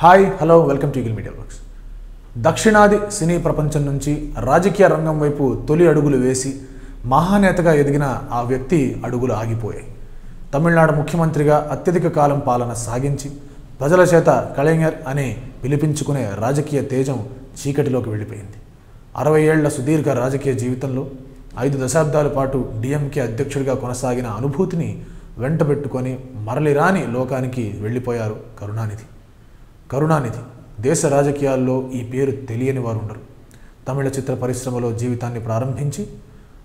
Hi hello welcome to eagle media works. దక్షిణాది సినీ ప్రపంచం నుంచి రాజకీయ రంగం వైపు తొలి అడుగులు వేసి మహానేతగా ఎదిగిన ఆ వ్యక్తి అడుగులు ఆగిపోయాయి. తమిళనాడు ముఖ్యమంత్రిగా అత్యధిక కాలం పాలన సాగించి ప్రజల చేత కళైఞర్ అని పిలిపించుకునే రాజకీయ తేజం చీకటిలోకి వెళ్ళిపోయింది. 60 ఏళ్ల సుదీర్ఘ రాజకీయ జీవితంలో 5 దశాబ్దాల పాటు డిఎంకే అధ్యక్షుడిగా కొనసాగిన అనుభూతిని వెంటబెట్టుకొని మరలిరాని లోకానికి వెళ్ళిపోయారు కరుణానిధి. దేశ రాజకీయాల్లో ఈ పేరు తెలియని వారు ఉండరు. తమిళ చిత్ర పరిశ్రమలో జీవితాన్ని ప్రారంభించి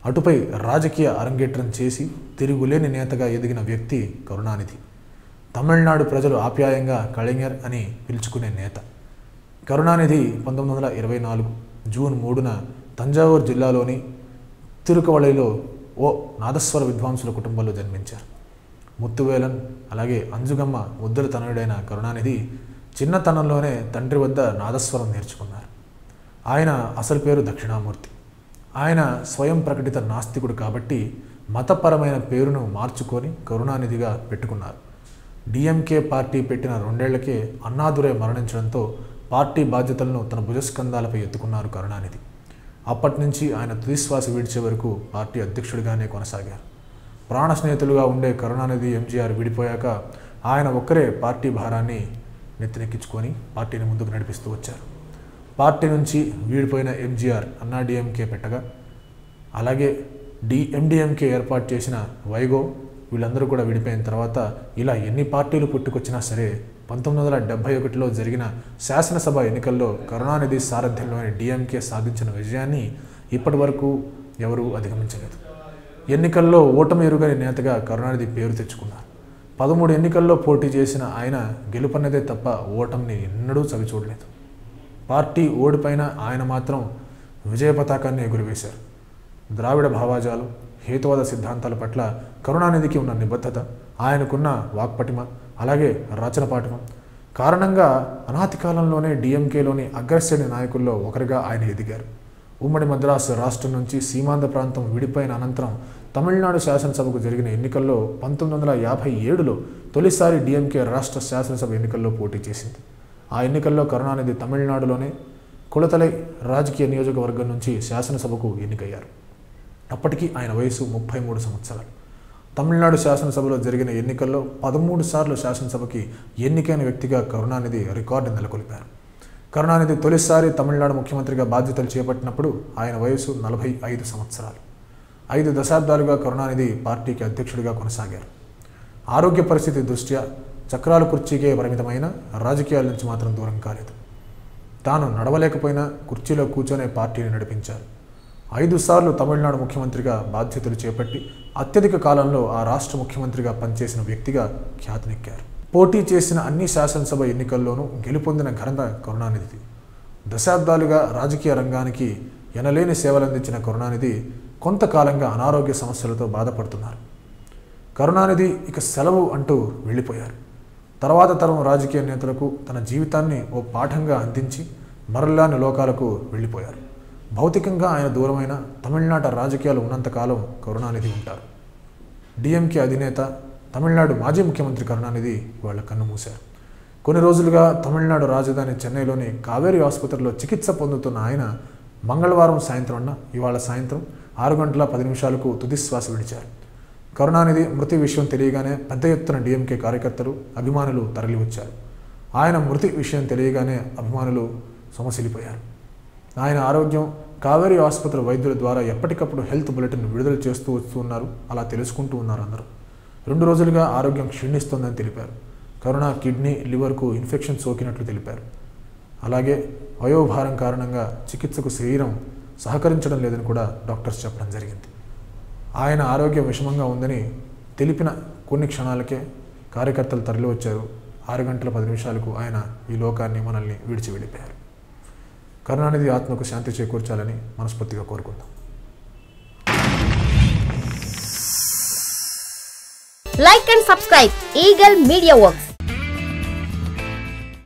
అటుపై రాజకీయ అరంగేట్రం చేసి తిరుగులేని నేతగా ఎదిగిన వ్యక్తి కరుణానిధి. తమిళనాడు ప్రజలు ఆప్యాయంగా కళైఞర్ అని పిలుచుకునే నేత. కరుణానిధి 1924 జూన్ 3న తంజావూరు జిల్లాలోని తిరుకవళైలో ఓ నాదస్వర విద్వాంసుల కుటుంబంలో జన్మించారు. ముత్తువేలన్ అలాగే అంజుగమ్మ ముద్దుల తనయుడైన కరుణానిధి చిన్నతనంలోనే తండ్రి వద్ద నాదస్వరం నేర్చుకున్నారు. ఆయన అసలు పేరు దక్షిణామూర్తి. ఆయన స్వయం ప్రకటిత నాస్తికుడు కాబట్టి మతపరమైన పేరును మార్చుకొని కరుణానిధిగా పెట్టుకున్నారు. డిఎంకే పార్టీ పెట్టిన 2 ఏళ్లకే అన్నాదురై మరణించడంతో పార్టీ బాధ్యతలను తన భుజస్కంధాలపై ఎత్తుకున్నారు కరుణానిధి. అప్పటి నుంచి ఆయన తుదిశ్వాస విడిచే వరకు పార్టీ అధ్యక్షుడిగానే కొనసాగారు. ప్రాణ స్నేహితులుగా ఉండే కరుణానిధి ఎంజీఆర్ విడిపోయాక ఆయన ఒక్కరే పార్టీ భారాన్ని నెత్తినెక్కించుకొని పార్టీని ముందుకు నడిపిస్తూ వచ్చారు. పార్టీ నుంచి వీడిపోయిన ఎంజీఆర్ అన్నా డిఎంకే పెట్టగా అలాగే ఎండిఎంకే ఏర్పాటు చేసిన వైగో వీళ్ళందరూ కూడా విడిపోయిన తర్వాత ఇలా ఎన్ని పార్టీలు పుట్టుకొచ్చినా సరే 1971లో జరిగిన శాసనసభ ఎన్నికల్లో కరుణానిధి సారథ్యంలోని డిఎంకే సాధించిన విజయాన్ని ఇప్పటి వరకు ఎవరూ అధిగమించలేదు. ఎన్నికల్లో ఓటమి ఎరుగని నేతగా కరుణానిధి పేరు తెచ్చుకున్నారు. 13 ఎన్నికల్లో పోటీ చేసిన ఆయన గెలుపన్నదే తప్ప ఓటమిని ఎన్నడూ చవిచూడలేదు. పార్టీ ఓడిపోయిన ఆయన మాత్రం విజయ పతాకాన్ని ఎగురవేశారు. ద్రావిడ భావాజాలం, హేతువాద సిద్ధాంతాల పట్ల కరుణానిధికి ఉన్న నిబద్ధత, ఆయనకున్న వాక్పటిమ అలాగే రచన పాఠం కారణంగా అనాతి కాలంలోనే డిఎంకేలోని అగ్రశ్రేణి నాయకుల్లో ఒకరిగా ఆయన ఎదిగారు. ఉమ్మడి మద్రాసు రాష్ట్రం నుంచి సీమాంధ్ర ప్రాంతం విడిపోయిన అనంతరం తమిళనాడు శాసనసభకు జరిగిన ఎన్నికల్లో 1957లో తొలిసారి డిఎంకే రాష్ట్ర శాసనసభ ఎన్నికల్లో పోటీ చేసింది. ఆ ఎన్నికల్లో కరుణానిధి తమిళనాడులోనే కుళతలై రాజకీయ నియోజకవర్గం నుంచి శాసనసభకు ఎన్నికయ్యారు. అప్పటికి ఆయన వయసు 33 సంవత్సరాలు. తమిళనాడు శాసనసభలో జరిగిన ఎన్నికల్లో 13 సార్లు శాసనసభకి ఎన్నికైన వ్యక్తిగా కరుణానిధి రికార్డు నెలకొల్పారు. కరుణానిధి తొలిసారి తమిళనాడు ముఖ్యమంత్రిగా బాధ్యతలు చేపట్టినప్పుడు ఆయన వయసు 45 సంవత్సరాలు. 5 దశాబ్దాలుగా కరుణానిధి పార్టీకి అధ్యక్షుడిగా కొనసాగారు. ఆరోగ్య పరిస్థితి దృష్ట్యా చక్రాల కుర్చీకే పరిమితమైన రాజకీయాల నుంచి మాత్రం దూరం కాలేదు. తాను నడవలేకపోయినా కుర్చీలో కూర్చొనే పార్టీని నడిపించారు. 5 సార్లు తమిళనాడు ముఖ్యమంత్రిగా బాధ్యతలు చేపట్టి అత్యధిక కాలంలో ఆ రాష్ట్ర ముఖ్యమంత్రిగా పనిచేసిన వ్యక్తిగా ఖ్యాతినెక్కారు. పోటీ చేసిన అన్ని శాసనసభ ఎన్నికల్లోనూ గెలుపొందిన ఘనత కరుణానిధిది. దశాబ్దాలుగా రాజకీయ రంగానికి ఎనలేని సేవలందించిన కరుణానిధి కొంతకాలంగా అనారోగ్య సమస్యలతో బాధపడుతున్నారు. కరుణానిధి ఇక సెలవు అంటూ వెళ్ళిపోయారు. తర్వాత తరం రాజకీయ నేతలకు తన జీవితాన్ని ఓ పాఠంగా అందించి మరల్లాని లోకాలకు వెళ్ళిపోయారు. భౌతికంగా ఆయన దూరమైన తమిళనాట రాజకీయాలు ఉన్నంతకాలం కరుణానిధి ఉంటారు. డిఎంకే అధినేత తమిళనాడు మాజీ ముఖ్యమంత్రి కరుణానిధి వాళ్ళ కన్ను మూశారు. కొన్ని రోజులుగా తమిళనాడు రాజధాని చెన్నైలోని కావేరీ ఆసుపత్రిలో చికిత్స పొందుతున్న ఆయన మంగళవారం సాయంత్రం ఇవాళ సాయంత్రం 6:10 తుదిశ్వాస విడిచారు. కరుణానిధి మృతి విషయం తెలియగానే పెద్ద ఎత్తున డిఎంకే కార్యకర్తలు అభిమానులు తరలివచ్చారు. ఆయన మృతి విషయం తెలియగానే అభిమానులు సొమసిలిపోయారు. ఆయన ఆరోగ్యం కావేరీ ఆసుపత్రి వైద్యుల ద్వారా ఎప్పటికప్పుడు హెల్త్ బులెటిన్ విడుదల చేస్తూ వస్తున్నారు. అలా తెలుసుకుంటూ ఉన్నారు అందరూ. 2 రోజులుగా ఆరోగ్యం క్షీణిస్తోందని తెలిపారు. కరుణ కిడ్నీ, లివర్కు ఇన్ఫెక్షన్ సోకినట్లు తెలిపారు. అలాగే వయోభారం కారణంగా చికిత్సకు శరీరం సహకరించడం లేదని కూడా డాక్టర్స్ చెప్పడం జరిగింది. ఆయన ఆరోగ్యం విషమంగా ఉందని తెలిపిన కొన్ని క్షణాలకే కార్యకర్తలు తరలివచ్చారు. 6:10 ఆయన ఈ లోకాన్ని మనల్ని విడిచి వెళ్ళిపోయారు. కరుణానిధి ఆత్మకు శాంతి చేకూర్చాలని మనస్ఫూర్తిగా కోరుకుందాం. Like and subscribe Eagle Media Works.